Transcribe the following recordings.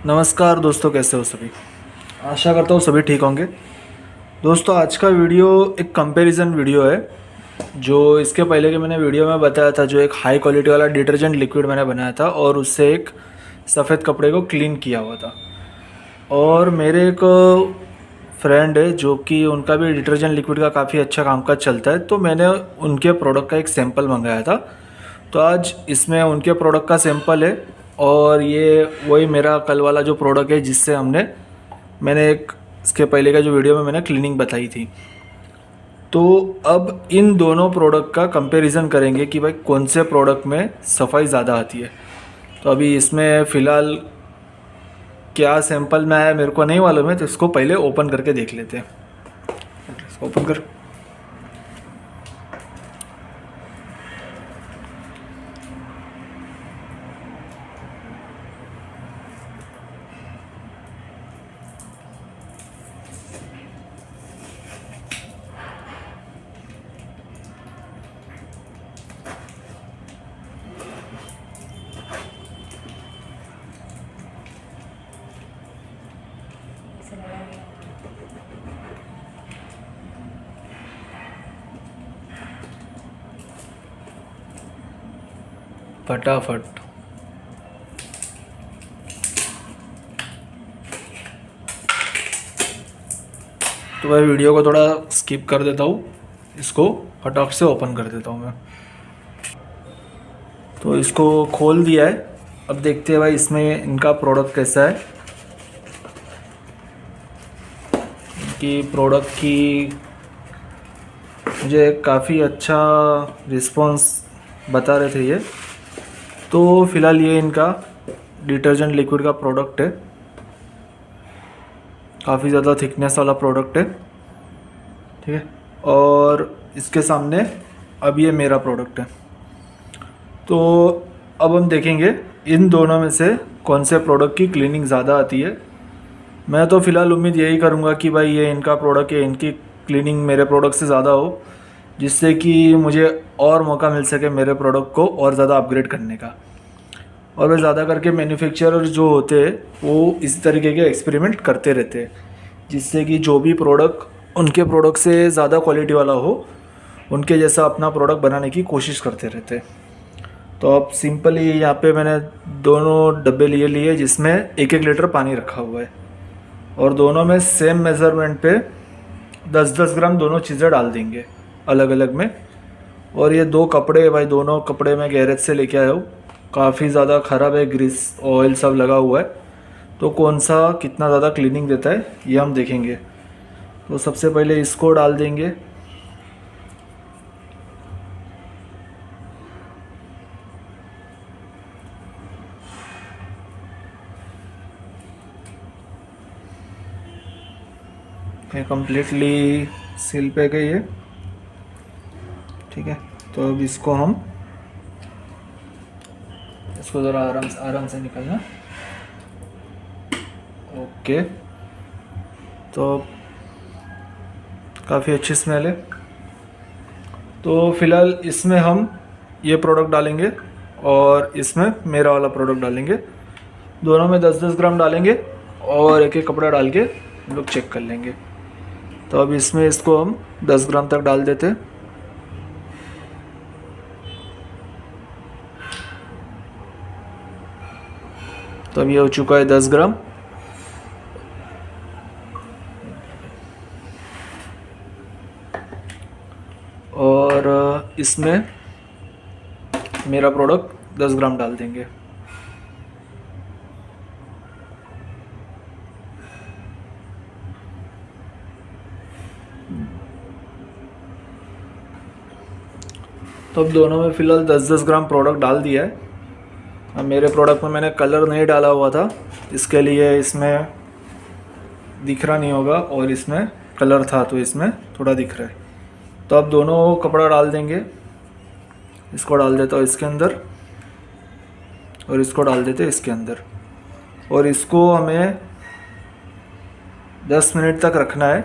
नमस्कार दोस्तों, कैसे हो सभी। आशा करता हूँ सभी ठीक होंगे। दोस्तों, आज का वीडियो एक कंपैरिजन वीडियो है। जो इसके पहले के मैंने वीडियो में बताया था, जो एक हाई क्वालिटी वाला डिटर्जेंट लिक्विड मैंने बनाया था और उससे एक सफ़ेद कपड़े को क्लीन किया हुआ था। और मेरे एक फ्रेंड है जो कि उनका भी डिटर्जेंट लिक्विड का काफ़ी अच्छा कामकाज चलता है, तो मैंने उनके प्रोडक्ट का एक सैंपल मंगाया था। तो आज इसमें उनके प्रोडक्ट का सैंपल है और ये वही मेरा कल वाला जो प्रोडक्ट है जिससे मैंने एक इसके पहले का जो वीडियो में मैंने क्लीनिंग बताई थी। तो अब इन दोनों प्रोडक्ट का कंपैरिजन करेंगे कि भाई कौन से प्रोडक्ट में सफाई ज़्यादा आती है। तो अभी इसमें फ़िलहाल क्या सैंपल में आया मेरे को नहीं मालूम है, तो इसको पहले ओपन करके देख लेते हैं। इसको ओपन कर। फटाफट। तो मैं वीडियो को थोड़ा स्किप कर देता हूँ, इसको फटाक से ओपन कर देता हूँ मैं। तो इसको खोल दिया है। अब देखते हैं भाई इसमें इनका प्रोडक्ट कैसा है। इनकी प्रोडक्ट की मुझे काफ़ी अच्छा रिस्पांस बता रहे थे ये। तो फ़िलहाल ये इनका डिटर्जेंट लिक्विड का प्रोडक्ट है। काफ़ी ज़्यादा थिकनेस वाला प्रोडक्ट है, ठीक है। और इसके सामने अब ये मेरा प्रोडक्ट है। तो अब हम देखेंगे इन दोनों में से कौन से प्रोडक्ट की क्लीनिंग ज़्यादा आती है। मैं तो फ़िलहाल उम्मीद यही करूँगा कि भाई ये इनका प्रोडक्ट है, इनकी क्लीनिंग मेरे प्रोडक्ट से ज़्यादा हो, जिससे कि मुझे और मौका मिल सके मेरे प्रोडक्ट को और ज़्यादा अपग्रेड करने का। और वे ज़्यादा करके मैन्युफैक्चरर जो होते हैं वो इसी तरीके के एक्सपेरिमेंट करते रहते हैं, जिससे कि जो भी प्रोडक्ट उनके प्रोडक्ट से ज़्यादा क्वालिटी वाला हो, उनके जैसा अपना प्रोडक्ट बनाने की कोशिश करते रहते हैं। तो अब सिंपली यहाँ पे मैंने दोनों डब्बे लिए जिसमें 1-1 लीटर पानी रखा हुआ है और दोनों में सेम मेज़रमेंट पे 10-10 ग्राम दोनों चीज़ें डाल देंगे अलग अलग में। और ये 2 कपड़े, भाई दोनों कपड़े मैं गैरेज से लेके आया हूँ। काफ़ी ज़्यादा ख़राब है, ग्रीस ऑयल सब लगा हुआ है। तो कौन सा कितना ज़्यादा क्लीनिंग देता है ये हम देखेंगे। तो सबसे पहले इसको डाल देंगे। ये कम्प्लीटली सील पे गई है, ठीक है। तो अब इसको ज़रा आराम से निकालना। ओके। तो काफ़ी अच्छी स्मेल है। तो फ़िलहाल इसमें हम ये प्रोडक्ट डालेंगे और इसमें मेरा वाला प्रोडक्ट डालेंगे। दोनों में 10-10 ग्राम डालेंगे और एक एक कपड़ा डाल के हम लोग चेक कर लेंगे। तो अब इसमें इसको हम 10 ग्राम तक डाल देते हैं। तो अब ये हो चुका है 10 ग्राम। और इसमें मेरा प्रोडक्ट 10 ग्राम डाल देंगे। तो अब दोनों में फ़िलहाल 10-10 ग्राम प्रोडक्ट डाल दिया है। अब मेरे प्रोडक्ट में मैंने कलर नहीं डाला हुआ था, इसके लिए इसमें दिख रहा नहीं होगा, और इसमें कलर था तो इसमें थोड़ा दिख रहा है। तो अब दोनों कपड़ा डाल देंगे। इसको डाल देता हूँ इसके अंदर और इसको डाल देते हैं इसके अंदर। और इसको हमें 10 मिनट तक रखना है।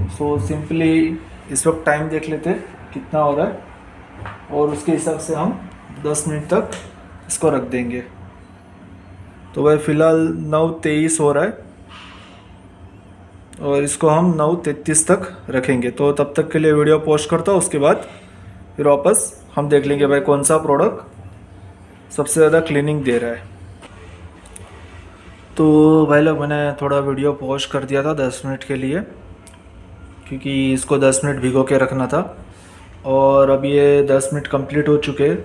सो सिंपली इस वक्त टाइम देख लेते हैं कितना हो रहा है और उसके हिसाब से हम 10 मिनट तक इसको रख देंगे। तो भाई फ़िलहाल 9:23 हो रहा है और इसको हम 9:33 तक रखेंगे। तो तब तक के लिए वीडियो पोस्ट करता हूँ, उसके बाद फिर वापस हम देख लेंगे भाई कौन सा प्रोडक्ट सबसे ज़्यादा क्लीनिंग दे रहा है। तो भाई लोग मैंने थोड़ा वीडियो पॉज कर दिया था 10 मिनट के लिए, क्योंकि इसको 10 मिनट भिगो के रखना था। और अब ये 10 मिनट कंप्लीट हो चुके हैं।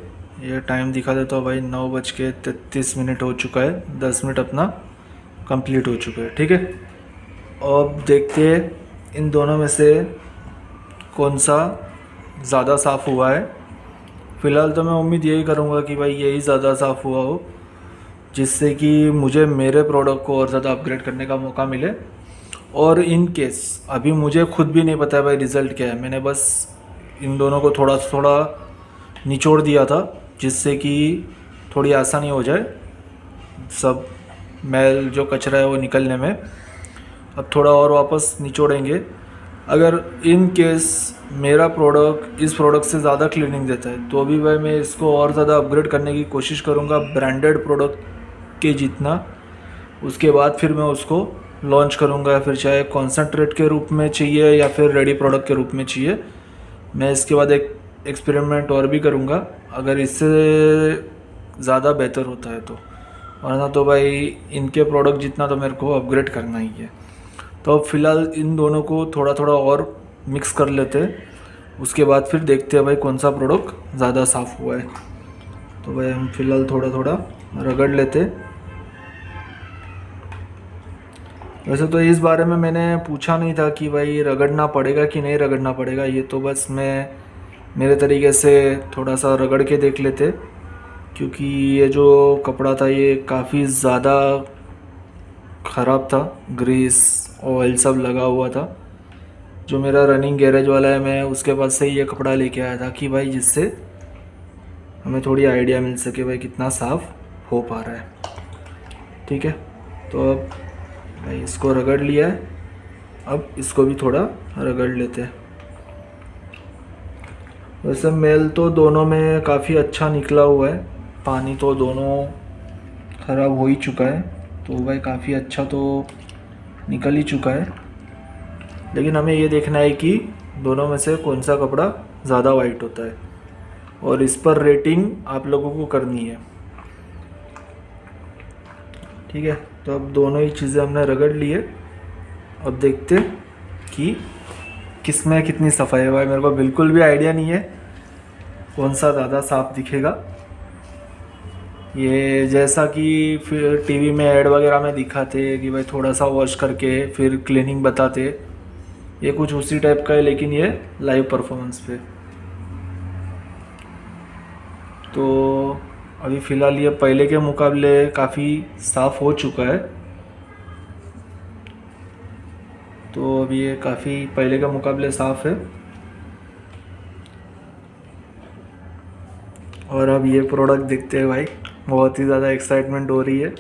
ये टाइम दिखा देता हूँ भाई, 9:33 हो चुका है। 10 मिनट अपना कंप्लीट हो चुके हैं, ठीक है। अब देखते हैं इन दोनों में से कौन सा ज़्यादा साफ़ हुआ है। फ़िलहाल तो मैं उम्मीद यही करूँगा कि भाई यही ज़्यादा साफ़ हुआ हो, जिससे कि मुझे मेरे प्रोडक्ट को और ज़्यादा अपग्रेड करने का मौका मिले। और इन केस अभी मुझे खुद भी नहीं पता है भाई रिज़ल्ट क्या है, मैंने बस इन दोनों को थोड़ा थोड़ा निचोड़ दिया था, जिससे कि थोड़ी आसानी हो जाए सब मैल जो कचरा है वो निकलने में। अब थोड़ा और वापस निचोड़ेंगे। अगर इन केस मेरा प्रोडक्ट इस प्रोडक्ट से ज़्यादा क्लीनिंग देता है तो भी भाई मैं इसको और ज़्यादा अपग्रेड करने की कोशिश करूँगा ब्रांडेड प्रोडक्ट के जितना। उसके बाद फिर मैं उसको लॉन्च करूँगा, फिर चाहे कॉन्सेंट्रेट के रूप में चाहिए या फिर रेडी प्रोडक्ट के रूप में चाहिए। मैं इसके बाद एक एक्सपेरिमेंट और भी करूँगा अगर इससे ज़्यादा बेहतर होता है तो, वरना तो भाई इनके प्रोडक्ट जितना तो मेरे को अपग्रेड करना ही है। तो अब फ़िलहाल इन दोनों को थोड़ा थोड़ा और मिक्स कर लेते हैं, उसके बाद फिर देखते हैं भाई कौन सा प्रोडक्ट ज़्यादा साफ़ हुआ है। तो भाई हम फ़िलहाल थोड़ा थोड़ा रगड़ लेते। वैसे तो इस बारे में मैंने पूछा नहीं था कि भाई रगड़ना पड़ेगा कि नहीं रगड़ना पड़ेगा, ये तो बस मैं मेरे तरीके से थोड़ा सा रगड़ के देख लेते, क्योंकि ये जो कपड़ा था ये काफ़ी ज़्यादा ख़राब था, ग्रीस ऑयल सब लगा हुआ था। जो मेरा रनिंग गैरेज वाला है मैं उसके पास से ये कपड़ा लेके आया था कि भाई जिससे हमें थोड़ी आइडिया मिल सके भाई कितना साफ़ हो पा रहा है, ठीक है। तो अब भाई इसको रगड़ लिया है, अब इसको भी थोड़ा रगड़ लेते हैं। वैसे मेल तो दोनों में काफ़ी अच्छा निकला हुआ है, पानी तो दोनों ख़राब हो ही चुका है, तो भाई काफ़ी अच्छा तो निकल ही चुका है। लेकिन हमें ये देखना है कि दोनों में से कौन सा कपड़ा ज़्यादा वाइट होता है, और इस पर रेटिंग आप लोगों को करनी है, ठीक है। तो अब दोनों ही चीज़ें हमने रगड़ लिए, अब देखते कि किस में कितनी सफाई है। भाई मेरे को बिल्कुल भी आइडिया नहीं है कौन सा ज़्यादा साफ दिखेगा। ये जैसा कि फिर टीवी में ऐड वगैरह में दिखाते कि भाई थोड़ा सा वॉश करके फिर क्लीनिंग बताते, ये कुछ उसी टाइप का है, लेकिन ये लाइव परफॉर्मेंस पे। तो अभी फ़िलहाल ये पहले के मुकाबले काफ़ी साफ़ हो चुका है, तो अभी ये काफ़ी पहले के मुकाबले साफ़ है। और अब ये प्रोडक्ट देखते हैं भाई, बहुत ही ज़्यादा एक्साइटमेंट हो रही है।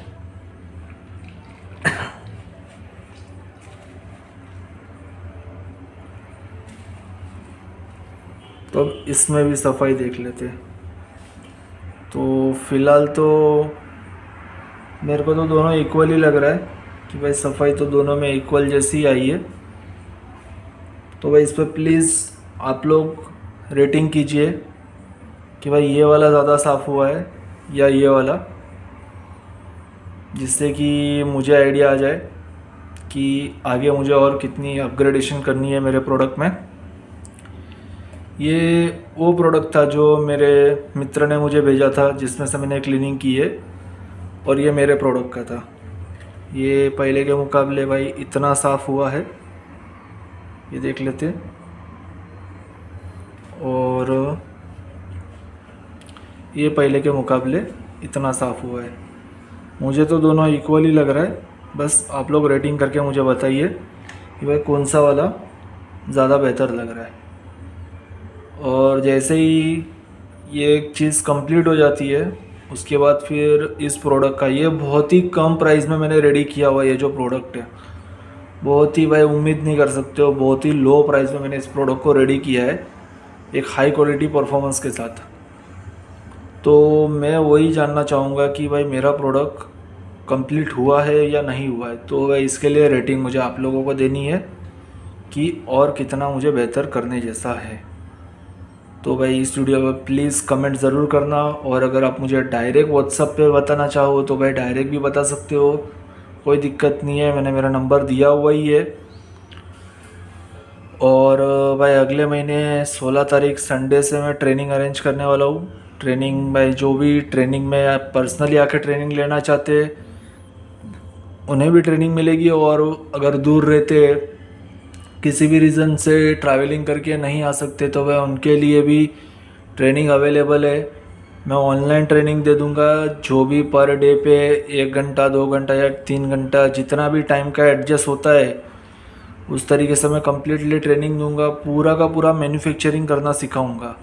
तो अब इसमें भी सफाई देख लेते हैं। तो फ़िलहाल तो मेरे को तो दोनों इक्वल ही लग रहा है कि भाई सफाई तो दोनों में इक्वल जैसी आई है। तो भाई इस पर प्लीज़ आप लोग रेटिंग कीजिए कि भाई ये वाला ज़्यादा साफ़ हुआ है या ये वाला, जिससे कि मुझे आइडिया आ जाए कि आगे मुझे और कितनी अपग्रेडेशन करनी है मेरे प्रोडक्ट में। ये वो प्रोडक्ट था जो मेरे मित्र ने मुझे भेजा था, जिसमें से मैंने क्लीनिंग की है, और ये मेरे प्रोडक्ट का था। ये पहले के मुकाबले भाई इतना साफ़ हुआ है, ये देख लेते। और ये पहले के मुकाबले इतना साफ़ हुआ है। मुझे तो दोनों इक्वल ही लग रहा है, बस आप लोग रेटिंग करके मुझे बताइए कि भाई कौन सा वाला ज़्यादा बेहतर लग रहा है। और जैसे ही ये एक चीज़ कंप्लीट हो जाती है, उसके बाद फिर इस प्रोडक्ट का, ये बहुत ही कम प्राइस में मैंने रेडी किया हुआ ये जो प्रोडक्ट है, बहुत ही भाई उम्मीद नहीं कर सकते हो, बहुत ही लो प्राइस में मैंने इस प्रोडक्ट को रेडी किया है एक हाई क्वालिटी परफॉर्मेंस के साथ। तो मैं वही जानना चाहूँगा कि भाई मेरा प्रोडक्ट कंप्लीट हुआ है या नहीं हुआ है। तो भाई इसके लिए रेटिंग मुझे आप लोगों को देनी है कि और कितना मुझे बेहतर करने जैसा है। तो भाई इस वीडियो पर प्लीज़ कमेंट ज़रूर करना, और अगर आप मुझे डायरेक्ट व्हाट्सअप पे बताना चाहो तो भाई डायरेक्ट भी बता सकते हो, कोई दिक्कत नहीं है, मैंने मेरा नंबर दिया हुआ ही है। और भाई अगले महीने 16 तारीख संडे से मैं ट्रेनिंग अरेंज करने वाला हूँ। ट्रेनिंग भाई जो भी ट्रेनिंग में पर्सनली आके ट्रेनिंग लेना चाहते उन्हें भी ट्रेनिंग मिलेगी, और अगर दूर रहते किसी भी रीज़न से ट्रैवलिंग करके नहीं आ सकते तो वह उनके लिए भी ट्रेनिंग अवेलेबल है। मैं ऑनलाइन ट्रेनिंग दे दूंगा, जो भी पर डे पे 1 घंटा 2 घंटा या 3 घंटा जितना भी टाइम का एडजस्ट होता है उस तरीके से मैं कम्प्लीटली ट्रेनिंग दूंगा। पूरा का पूरा मैन्युफैक्चरिंग करना सिखाऊंगा।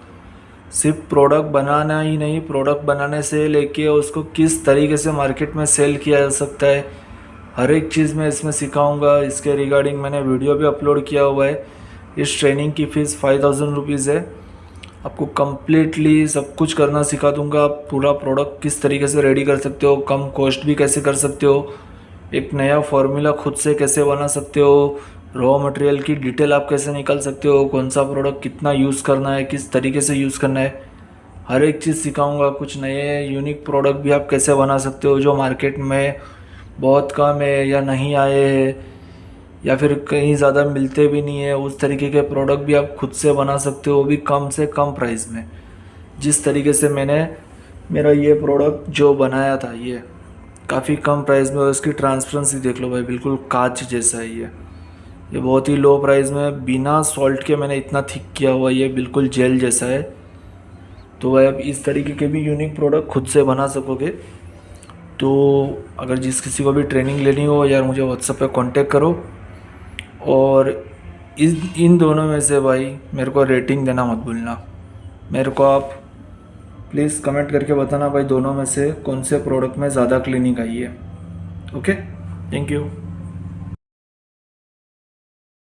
सिर्फ प्रोडक्ट बनाना ही नहीं, प्रोडक्ट बनाने से लेके उसको किस तरीके से मार्केट में सेल किया जा सकता है, हर एक चीज़ मैं इसमें सिखाऊंगा। इसके रिगार्डिंग मैंने वीडियो भी अपलोड किया हुआ है। इस ट्रेनिंग की फ़ीस 5000 रुपीज़ है। आपको कम्प्लीटली सब कुछ करना सिखा दूंगा। पूरा प्रोडक्ट किस तरीके से रेडी कर सकते हो, कम कॉस्ट भी कैसे कर सकते हो, एक नया फार्मूला खुद से कैसे बना सकते हो, रॉ मटेरियल की डिटेल आप कैसे निकाल सकते हो, कौन सा प्रोडक्ट कितना यूज़ करना है, किस तरीके से यूज़ करना है, हर एक चीज़ सिखाऊंगा। कुछ नए यूनिक प्रोडक्ट भी आप कैसे बना सकते हो जो मार्केट में बहुत कम है या नहीं आए हैं या फिर कहीं ज़्यादा मिलते भी नहीं है, उस तरीके के प्रोडक्ट भी आप खुद से बना सकते हो, वो भी कम से कम प्राइस में। जिस तरीके से मैंने मेरा ये प्रोडक्ट जो बनाया था ये काफ़ी कम प्राइस में, और इसकी ट्रांसपेरेंसी देख लो भाई, बिल्कुल कांच जैसा है ये बहुत ही लो प्राइस में बिना सॉल्ट के मैंने इतना थिक किया हुआ, ये बिल्कुल जेल जैसा है। तो भाई आप इस तरीके के भी यूनिक प्रोडक्ट खुद से बना सकोगे। तो अगर जिस किसी को भी ट्रेनिंग लेनी हो यार मुझे व्हाट्सएप पे कांटेक्ट करो, और इन दोनों में से भाई मेरे को रेटिंग देना मत भूलना। मेरे को आप प्लीज़ कमेंट करके बताना भाई दोनों में से कौन से प्रोडक्ट में ज़्यादा क्लीनिंग आई है। Okay, thank you.